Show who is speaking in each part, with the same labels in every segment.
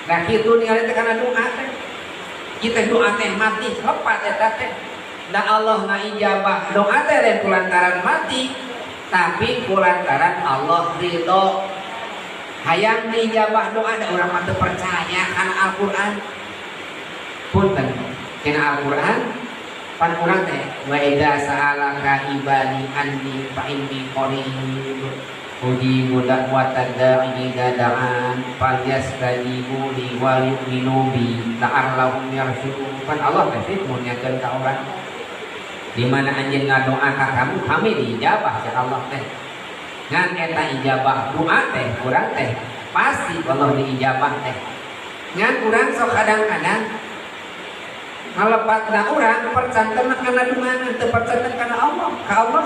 Speaker 1: Nah kitu ningali teh kana doa teh. Kita doa teh mati lepat eta teh. Da Allah ngaijabah doa teh lain kulantaran mati, tapi kulantaran Allah ridho. Hayang diijabah doa da urang mah teu percaya kana Al-Qur'an. Punten kana Al-Qur'an pan urang teh wa idza sa'alaka ibadi anni fa inni qarib ujibu da'watad da'i idza da'an falyastajibu li wa yu'minu bi la'allahum yarshudun. Pan Allah teh mun nyakeun ka urang di mana anjeun ngadoa ka kamu kami diijabah sa Allah teh. Ngan eta ijabah doa teh urang teh pasti Allah diijabah teh. Ngan urang sok kadang-kadang ngalepatna urang percanten kana dimana teu percanten kana Allah, ka Allah.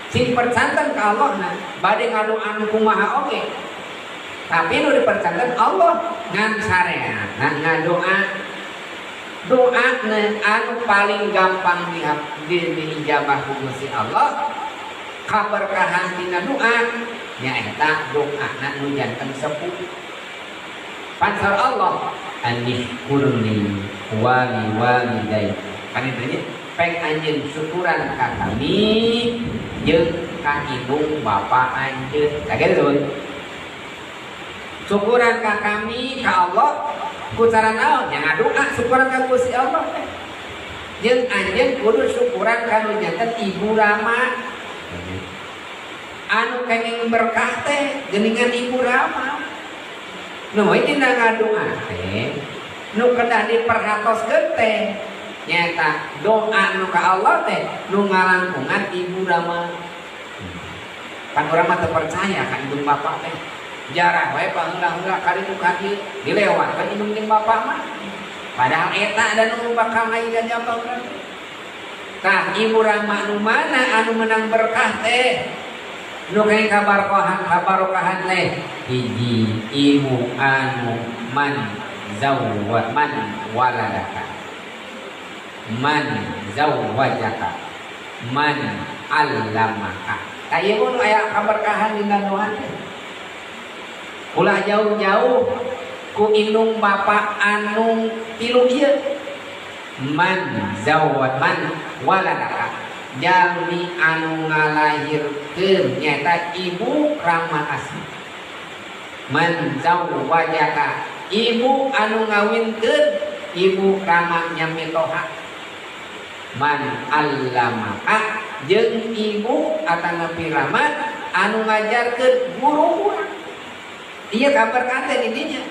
Speaker 1: Sing percanten ka Allah na bade ngadoan kumaha oge. Tapi nu dipercanten Allah ngan sareat ngadoa doa anu paling gampang diijabah ku Gusti Allah. Kaberkahan tina doa nyaeta doana nu janten sepuh. Pansar Allah anishkurni wali walidai. Kan itu peng anjeun syukuran ka kami jeung ka ibu bapa anjeun. Kageun. Syukuran ka kami ka Allah ku cara naon? Nya ngadoa syukuran ka Gusti Allah teh. Jeung anjeun kudu syukuran ka nu janten ibu Rama. Anu kenging berkah teh geuningan ibu Rama. Nu ieu ngadoa teh nu kedah diperhatoskeun teh nyaeta doa nu ka Allah teh nu ngalangkungan ibu Rama. Kan urang mah teu percaya ka ibu bapa teh. Jarah wae paheula-heula kali nu kaki dilewat ka ibu jeung bapa mah. Padahal eta anu nu bakal ngaijabah urang. Tah ibu Rama nu mana anu menang berkah teh? Nu kayak kabarokahan teh hiji ibu anu man zawwat man waladaka man zawwajaka man allamaka. Kayak mun aya kaberkahan dina doa teh. Ulah jauh-jauh ku indung bapa anu tilu ieu man zawwat man waladaka. Jalmi anu ngalahirkeun nyaeta ibu Rama asli. Man zawwajaka ibu anu ngawinkeun ibu Rama nyamitoha. Man allamaka jeung ibu atanapi Rama anu ngajarkeun guru urang. Ieu kabar kate di dinya.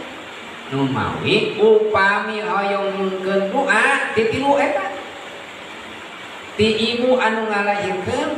Speaker 1: Nu mawi upami hoyong nyungkeun doa ti tilu eta. Ti ibu anu ngalahirkeun